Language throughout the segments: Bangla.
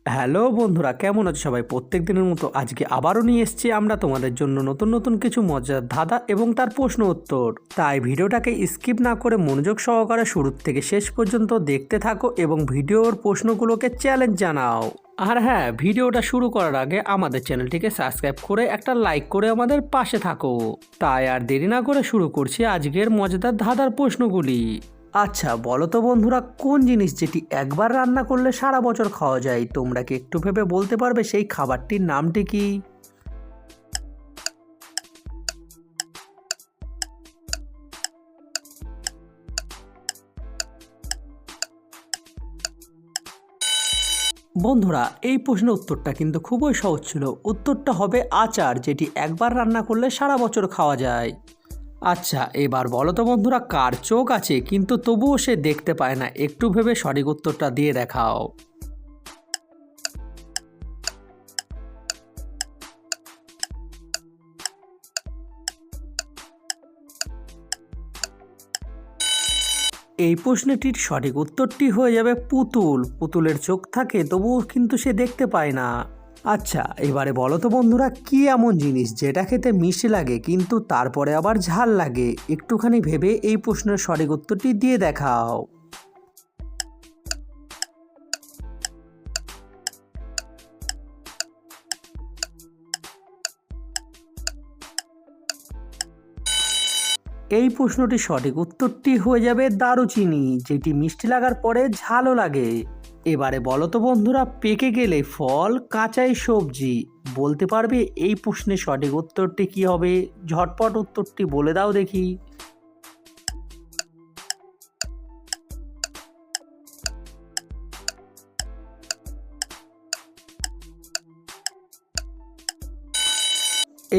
হ্যালো বন্ধুরা, কেমন আছো সবাই? প্রত্যেক দিনের মতো আজকে আবারও নিয়ে এসেছি আমরা তোমাদের জন্য নতুন নতুন কিছু মজার ধাঁধা এবং তার প্রশ্ন উত্তর। তাই ভিডিওটাকে স্কিপ না করে মনোযোগ সহকারে শুরু থেকে শেষ পর্যন্ত দেখতে থাকো এবং ভিডিওর প্রশ্নগুলোকে চ্যালেঞ্জ জানাও। আর হ্যাঁ, ভিডিওটা শুরু করার আগে আমাদের চ্যানেলটিকে সাবস্ক্রাইব করে একটা লাইক করে আমাদের পাশে থাকো। তাই আর দেরি না করে শুরু করছি আজকের মজাদার ধাঁধার প্রশ্নগুলি। আচ্ছা বলো তো বন্ধুরা, কোন জিনিস যেটি একবার রান্না করলে সারা বছর খাওয়া যায়? তোমরা কি একটু ভেবে বলতে পারবে সেই খাবারটির নামটি কি? বন্ধুরা, এই প্রশ্নের উত্তরটা কিন্তু খুবই সহজ ছিল। উত্তরটা হবে আচার, যেটি একবার রান্না করলে সারা বছর খাওয়া যায়। আচ্ছা এবার বলো তো বন্ধুরা, কার চোখ আছে কিন্তু তবুও সে দেখতে পায় না? একটু ভেবে সঠিক উত্তরটা দিয়ে দেখাও। এই প্রশ্নটির সঠিক উত্তরটি হয়ে যাবে পুতুল। পুতুলের চোখ থাকে তবুও কিন্তু সে দেখতে পায় না। আচ্ছা এবারে বলো তো বন্ধুরা, কি এমন জিনিস যেটা খেতে মিষ্টি লাগে কিন্তু তারপরে আবার ঝাল লাগে? একটুখানি ভেবে এই প্রশ্নের সঠিক উত্তরটি দিয়ে দেখাও। এই প্রশ্নটির সঠিক উত্তরটি হয়ে যাবে দারুচিনি, যেটি মিষ্টি লাগার পরে ঝালও লাগে। এবারে বলো তো বন্ধুরা, পেকে গেলে ফল, কাঁচাই সবজি, বলতে পারবে এই প্রশ্নের সঠিক উত্তরটি কি হবে? ঝটপট উত্তরটি বলে দাও দেখি।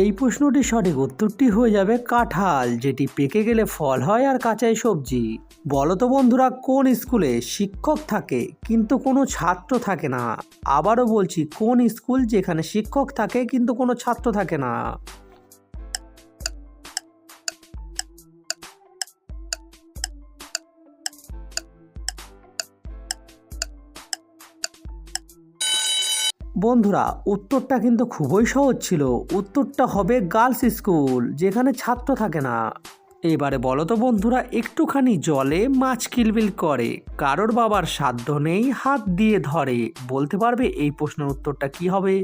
এই প্রশ্নটির সঠিক উত্তরটি হয়ে যাবে কাঁঠাল, যেটি পেকে গেলে ফল হয় আর কাঁচাই সবজি। বলো তো বন্ধুরা, কোন স্কুলে শিক্ষক থাকে কিন্তু কোনো ছাত্র থাকে না? আবারও বলছি, কোন স্কুল যেখানে শিক্ষক থাকে কিন্তু কোনো ছাত্র থাকে না? বন্ধুরা, উত্তরটা কিন্তু খুবই সহজ ছিল। উত্তরটা হবে গার্লস স্কুল, যেখানে ছাত্র থাকে না। এবারে বলো তো বন্ধুরা, একটুখানি জলে মাছ কিলবিল করে, কারোর বাবার সাধ্য নেই হাত দিয়ে ধরে, বলতে পারবে এই প্রশ্নের উত্তরটা কি হবে?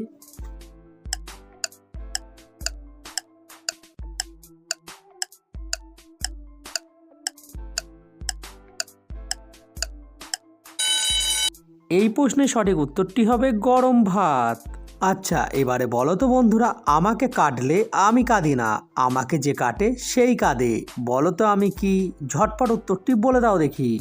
এই প্রশ্নের সঠিক উত্তরটি হবে গরম ভাত। আচ্ছা এবারে বলো তো বন্ধুরা, আমাকে কাটলে আমি কাঁদি না, আমাকে যে কাটে সেই কাঁদে, বলো তো আমি কি? ঝটপট উত্তরটি বলে দাও দেখি।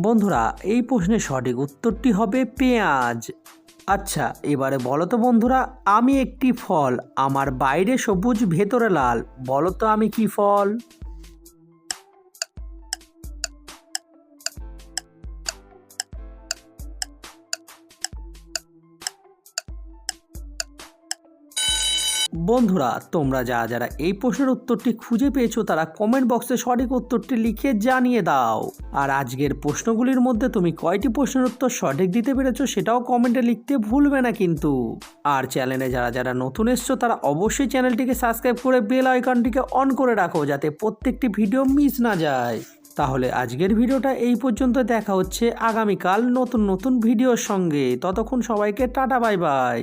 বন্ধুরা, এই প্রশ্নের সঠিক উত্তরটি হবে পেঁয়াজ। আচ্ছা এবারে বলো তো বন্ধুরা, আমি একটি ফল, আমার বাইরে সবুজ ভেতরে লাল, বলো তো আমি কি ফল? বন্ধুরা, তোমরা যারা এই প্রশ্নের উত্তরটি খুঁজে পেয়েছো তারা কমেন্ট বক্সে সঠিক উত্তরটি লিখে জানিয়ে দাও। আর আজকের প্রশ্নগুলির মধ্যে তুমি কয়টি প্রশ্নের উত্তর সঠিক দিতে পেরেছো সেটাও কমেন্টে লিখতে ভুলবে না কিন্তু। আর চ্যানেলে যারা নতুন এসছো তারা অবশ্যই চ্যানেলটিকে সাবস্ক্রাইব করে বেল আইকনটিকে অন করে রাখো, যাতে প্রত্যেকটি ভিডিও মিস না যায়। তাহলে আজকের ভিডিওটা এই পর্যন্ত, দেখা হচ্ছে আগামীকাল নতুন নতুন ভিডিওর সঙ্গে। ততক্ষণ সবাইকে টাটা বাই বাই।